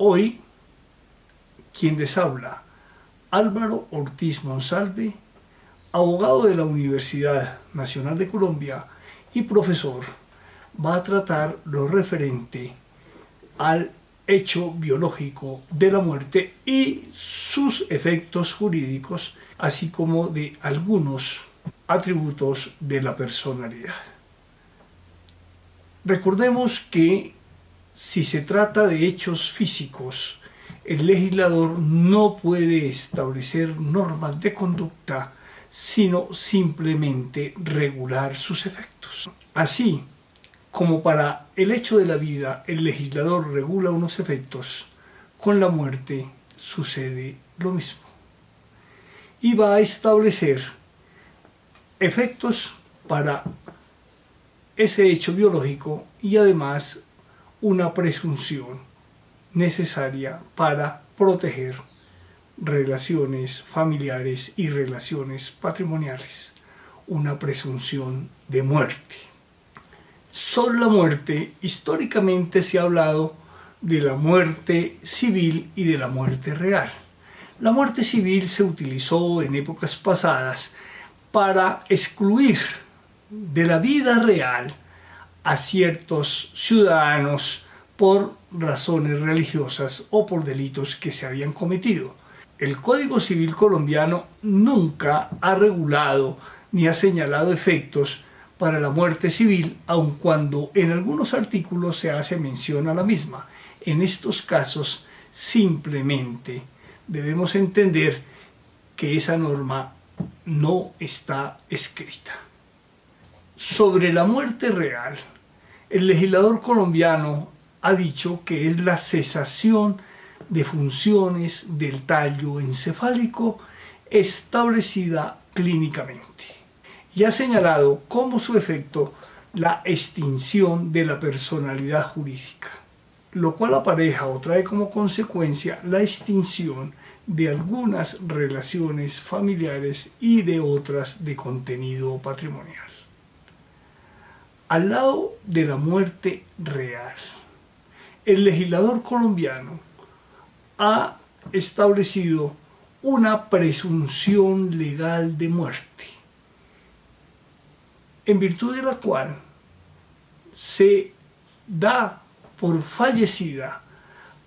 Hoy, quien les habla, Álvaro Ortiz Monsalve, abogado de la Universidad Nacional de Colombia y profesor, va a tratar lo referente al hecho biológico de la muerte y sus efectos jurídicos, así como de algunos atributos de la personalidad. Recordemos que si se trata de hechos físicos, el legislador no puede establecer normas de conducta, sino simplemente regular sus efectos. Así como para el hecho de la vida el legislador regula unos efectos, con la muerte sucede lo mismo. Y va a establecer efectos para ese hecho biológico y además una presunción necesaria para proteger relaciones familiares y relaciones patrimoniales, una presunción de muerte. Sobre la muerte, históricamente se ha hablado de la muerte civil y de la muerte real. La muerte civil se utilizó en épocas pasadas para excluir de la vida real a ciertos ciudadanos por razones religiosas o por delitos que se habían cometido. El Código Civil colombiano nunca ha regulado ni ha señalado efectos para la muerte civil, aun cuando en algunos artículos se hace mención a la misma. En estos casos, simplemente debemos entender que esa norma no está escrita. Sobre la muerte real, el legislador colombiano ha dicho que es la cesación de funciones del tallo encefálico establecida clínicamente. Y ha señalado como su efecto la extinción de la personalidad jurídica, lo cual apareja o trae como consecuencia la extinción de algunas relaciones familiares y de otras de contenido patrimonial. Al lado de la muerte real, el legislador colombiano ha establecido una presunción legal de muerte, en virtud de la cual se da por fallecida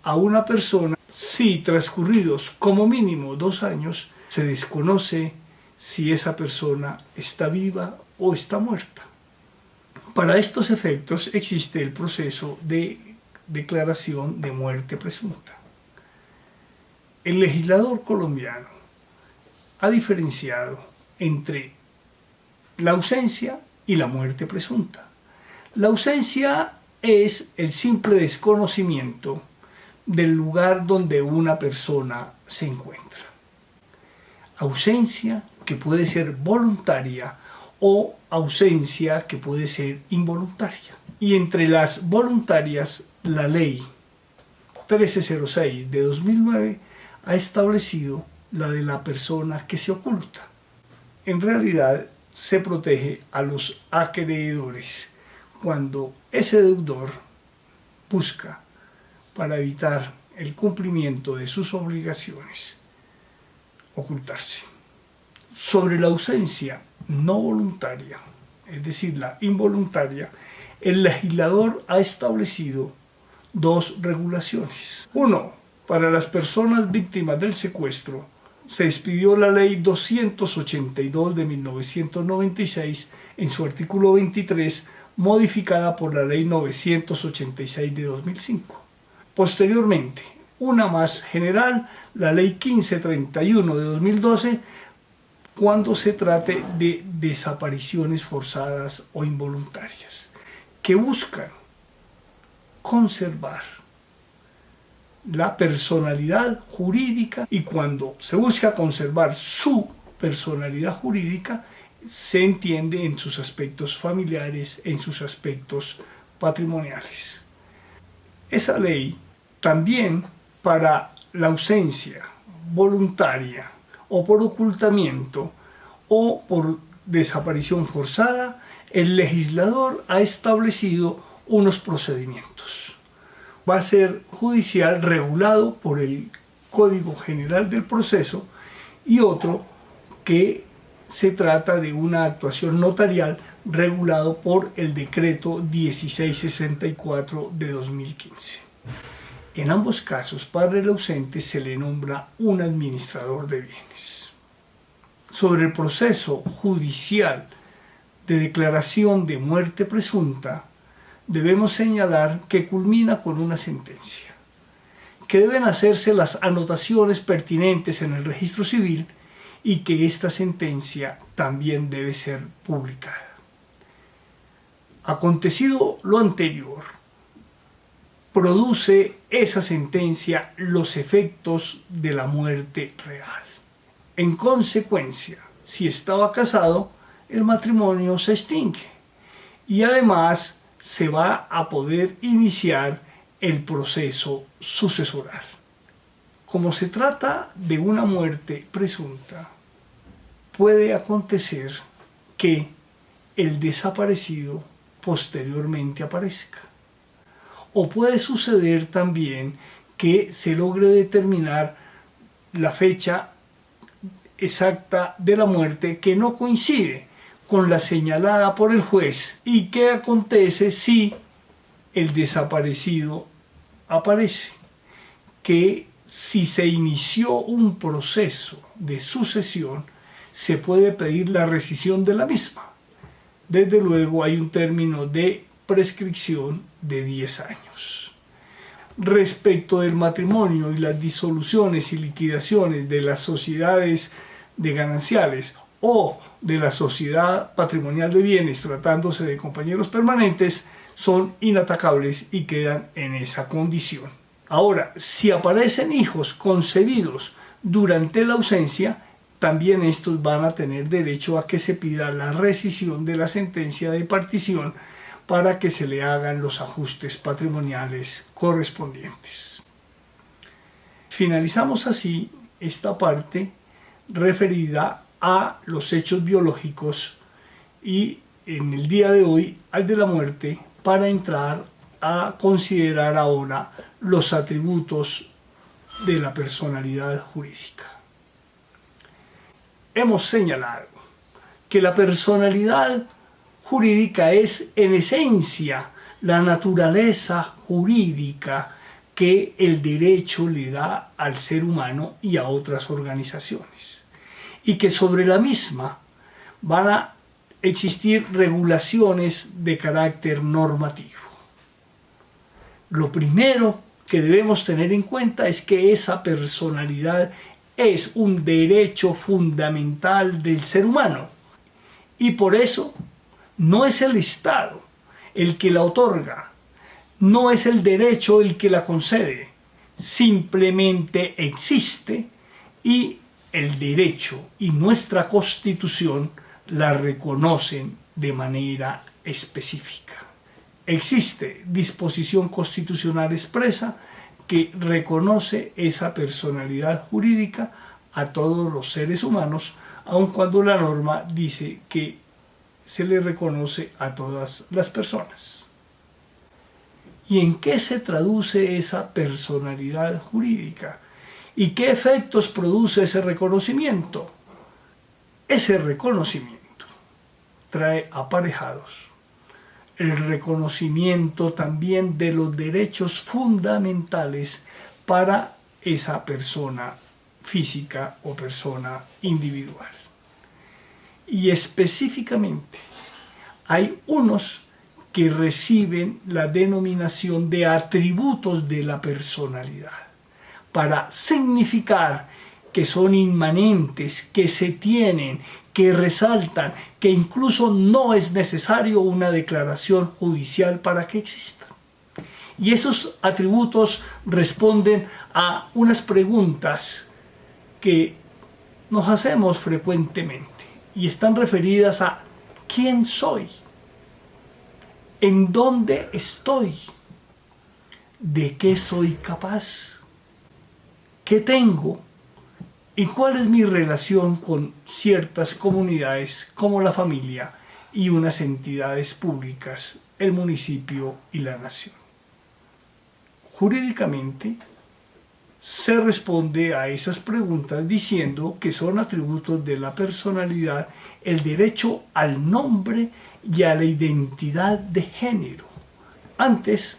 a una persona si transcurridos como mínimo 2 años se desconoce si esa persona está viva o está muerta. Para estos efectos existe el proceso de declaración de muerte presunta. El legislador colombiano ha diferenciado entre la ausencia y la muerte presunta. La ausencia es el simple desconocimiento del lugar donde una persona se encuentra. Ausencia que puede ser voluntaria o ausencia que puede ser involuntaria. Y entre las voluntarias, la ley 1306 de 2009 ha establecido la de la persona que se oculta. En realidad, se protege a los acreedores cuando ese deudor busca, para evitar el cumplimiento de sus obligaciones, ocultarse. Sobre la ausencia no voluntaria, es decir, la involuntaria, el legislador ha establecido 2 regulaciones. 1. Para las personas víctimas del secuestro, se expidió la Ley 282 de 1996 en su artículo 23, modificada por la Ley 986 de 2005. Posteriormente, una más general, la Ley 1531 de 2012, cuando se trate de desapariciones forzadas o involuntarias, que buscan conservar la personalidad jurídica, y cuando se busca conservar su personalidad jurídica, se entiende en sus aspectos familiares, en sus aspectos patrimoniales. Esa ley también para la ausencia voluntaria o por ocultamiento o por desaparición forzada, el legislador ha establecido unos procedimientos. va a ser judicial regulado por el Código General del Proceso y otro que se trata de una actuación notarial regulado por el decreto 1664 de 2015. En ambos casos, para el ausente se le nombra un administrador de bienes. Sobre el proceso judicial de declaración de muerte presunta, debemos señalar que culmina con una sentencia, que deben hacerse las anotaciones pertinentes en el registro civil y que esta sentencia también debe ser publicada. Acontecido lo anterior, produce esa sentencia los efectos de la muerte real. En consecuencia, si estaba casado, el matrimonio se extingue y además se va a poder iniciar el proceso sucesoral. Como se trata de una muerte presunta, puede acontecer que el desaparecido posteriormente aparezca. O puede suceder también que se logre determinar la fecha exacta de la muerte que no coincide con la señalada por el juez. ¿Y qué acontece si el desaparecido aparece? Que si se inició un proceso de sucesión, se puede pedir la rescisión de la misma. Desde luego hay un término de prescripción de 10 años. Respecto del matrimonio y las disoluciones y liquidaciones de las sociedades de gananciales o de la sociedad patrimonial de bienes tratándose de compañeros permanentes, son inatacables y quedan en esa condición. Ahora, si aparecen hijos concebidos durante la ausencia, también estos van a tener derecho a que se pida la rescisión de la sentencia de partición para que se le hagan los ajustes patrimoniales correspondientes. Finalizamos así esta parte referida a los hechos biológicos y en el día de hoy al de la muerte, para entrar a considerar ahora los atributos de la personalidad jurídica. Hemos señalado que la personalidad jurídica es en esencia la naturaleza jurídica que el derecho le da al ser humano y a otras organizaciones, y que sobre la misma van a existir regulaciones de carácter normativo. Lo primero que debemos tener en cuenta es que esa personalidad es un derecho fundamental del ser humano y por eso no es el Estado el que la otorga, no es el derecho el que la concede, simplemente existe y el derecho y nuestra Constitución la reconocen de manera específica. Existe disposición constitucional expresa que reconoce esa personalidad jurídica a todos los seres humanos, aun cuando la norma dice que se le reconoce a todas las personas. ¿Y en qué se traduce esa personalidad jurídica? ¿Y qué efectos produce ese reconocimiento? Ese reconocimiento trae aparejados el reconocimiento también de los derechos fundamentales para esa persona física o persona individual. Y específicamente hay unos que reciben la denominación de atributos de la personalidad para significar que son inmanentes, que se tienen, que resaltan, que incluso no es necesario una declaración judicial para que existan. Y esos atributos responden a unas preguntas que nos hacemos frecuentemente y están referidas a ¿quién soy? ¿En dónde estoy? ¿De qué soy capaz? ¿Qué tengo? ¿Y cuál es mi relación con ciertas comunidades como la familia y unas entidades públicas, el municipio y la nación? Jurídicamente, se responde a esas preguntas diciendo que son atributos de la personalidad el derecho al nombre y a la identidad de género. Antes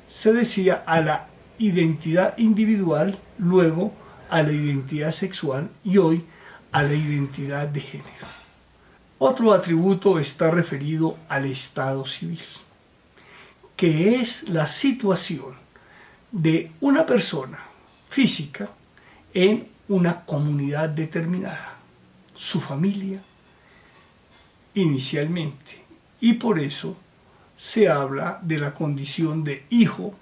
se decía a la identidad individual, luego a la identidad sexual y hoy a la identidad de género. Otro atributo está referido al estado civil, que es la situación de una persona física en una comunidad determinada, su familia inicialmente, y por eso se habla de la condición de hijo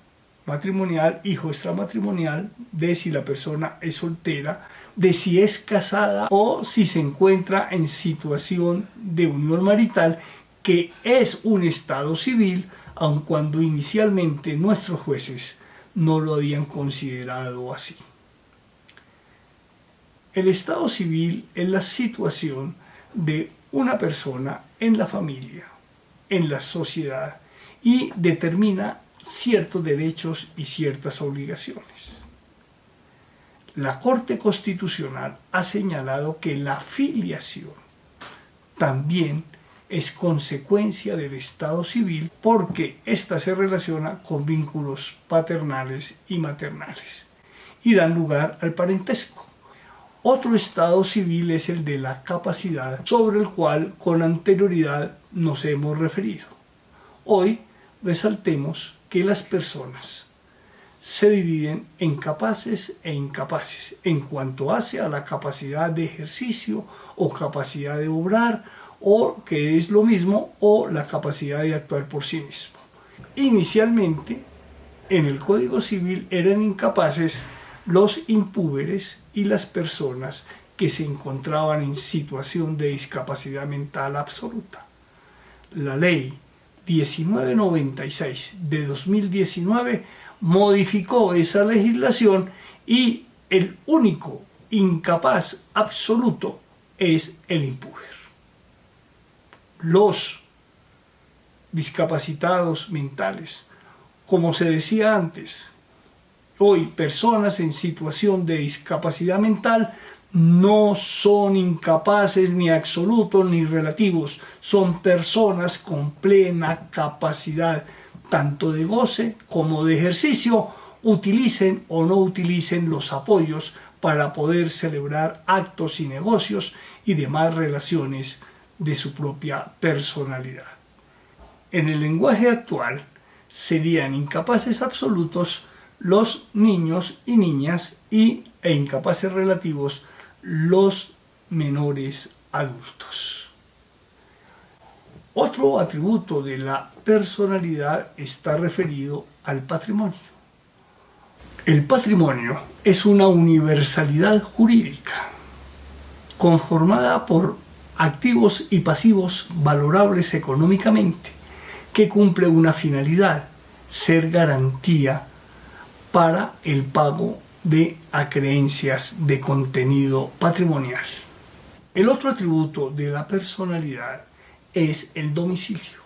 matrimonial, hijo extramatrimonial, de si la persona es soltera, de si es casada o si se encuentra en situación de unión marital, que es un estado civil, aun cuando inicialmente nuestros jueces no lo habían considerado así. El estado civil es la situación de una persona en la familia, en la sociedad, y determina ciertos derechos y ciertas obligaciones. La Corte Constitucional ha señalado que la filiación también es consecuencia del estado civil porque ésta se relaciona con vínculos paternales y maternales y dan lugar al parentesco. Otro estado civil es el de la capacidad, sobre el cual con anterioridad nos hemos referido. Hoy resaltemos que las personas se dividen en capaces e incapaces en cuanto hace a la capacidad de ejercicio o capacidad de obrar, o que es lo mismo, o la capacidad de actuar por sí mismo. Inicialmente, en el Código Civil eran incapaces los impúberes y las personas que se encontraban en situación de discapacidad mental absoluta. La ley 1996 de 2019 modificó esa legislación y el único incapaz absoluto es el impúber. Los discapacitados mentales, como se decía antes, hoy personas en situación de discapacidad mental no son incapaces ni absolutos ni relativos, son personas con plena capacidad, tanto de goce como de ejercicio, utilicen o no utilicen los apoyos para poder celebrar actos y negocios y demás relaciones de su propia personalidad. En el lenguaje actual serían incapaces absolutos los niños y niñas e incapaces relativos los menores adultos. Otro atributo de la personalidad está referido al patrimonio. El patrimonio es una universalidad jurídica conformada por activos y pasivos valorables económicamente, que cumple una finalidad: ser garantía para el pago de acreencias de contenido patrimonial. El otro atributo de la personalidad es el domicilio,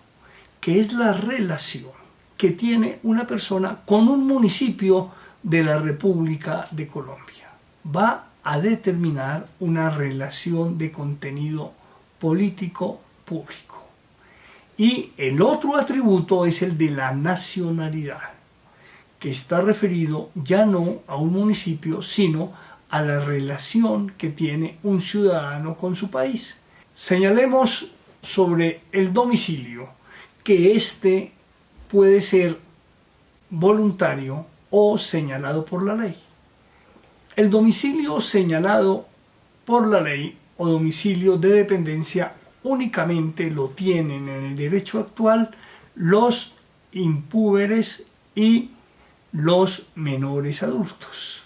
que es la relación que tiene una persona con un municipio de la República de Colombia. Va a determinar una relación de contenido político público. Y el otro atributo es el de la nacionalidad, que está referido ya no a un municipio, sino a la relación que tiene un ciudadano con su país. Señalemos sobre el domicilio que éste puede ser voluntario o señalado por la ley. El domicilio señalado por la ley o domicilio de dependencia únicamente lo tienen en el derecho actual los impúberes y los menores adultos.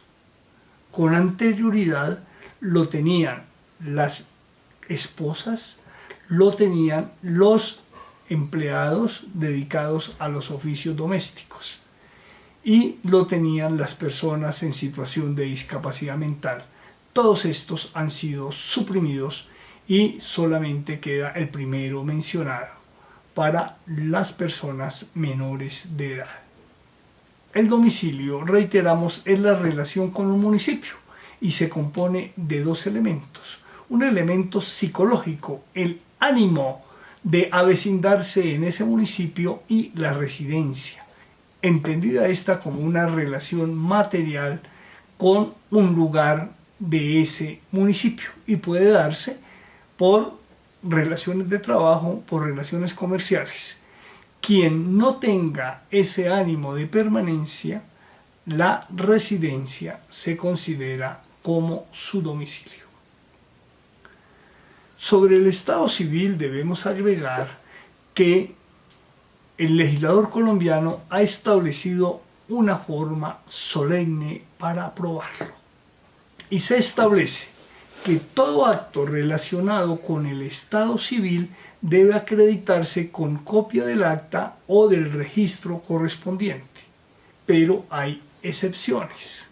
Con anterioridad lo tenían las esposas, lo tenían los empleados dedicados a los oficios domésticos y lo tenían las personas en situación de discapacidad mental. Todos estos han sido suprimidos y solamente queda el primero mencionado para las personas menores de edad. El domicilio, reiteramos, es la relación con un municipio y se compone de dos elementos. Un elemento psicológico, el ánimo de avecindarse en ese municipio, y la residencia, entendida esta como una relación material con un lugar de ese municipio, y puede darse por relaciones de trabajo, por relaciones comerciales. Quien no tenga ese ánimo de permanencia, la residencia se considera como su domicilio. Sobre el Estado civil debemos agregar que el legislador colombiano ha establecido una forma solemne para aprobarlo. Y se establece que todo acto relacionado con el Estado civil debe acreditarse con copia del acta o del registro correspondiente. Pero hay excepciones.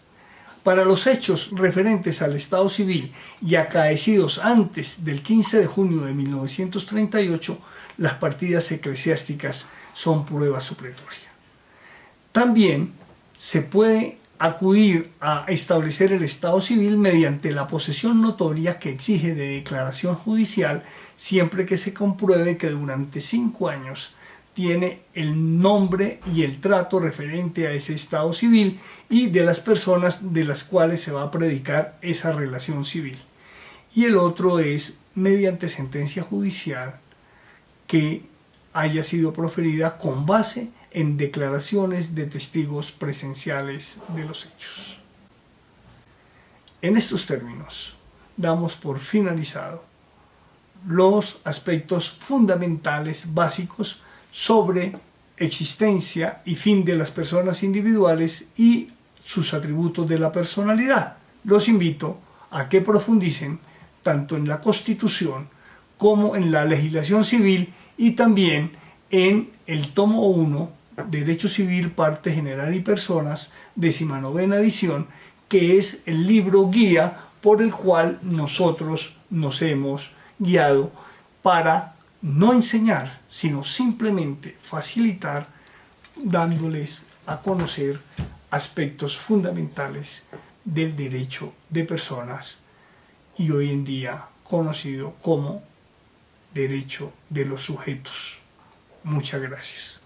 Para los hechos referentes al Estado civil y acaecidos antes del 15 de junio de 1938, las partidas eclesiásticas son prueba supletoria. También se puede acudir a establecer el Estado civil mediante la posesión notoria que exige de declaración judicial, siempre que se compruebe que durante 5 años tiene el nombre y el trato referente a ese Estado civil y de las personas de las cuales se va a predicar esa relación civil. Y el otro es mediante sentencia judicial que haya sido proferida con base en declaraciones de testigos presenciales de los hechos. En estos términos, damos por finalizado los aspectos fundamentales básicos sobre existencia y fin de las personas individuales y sus atributos de la personalidad. Los invito a que profundicen tanto en la Constitución como en la legislación civil y también en el tomo 1, Derecho Civil, Parte General y Personas, 19ª edición, que es el libro guía por el cual nosotros nos hemos guiado para no enseñar, sino simplemente facilitar, dándoles a conocer aspectos fundamentales del derecho de personas y hoy en día conocido como derecho de los sujetos. Muchas gracias.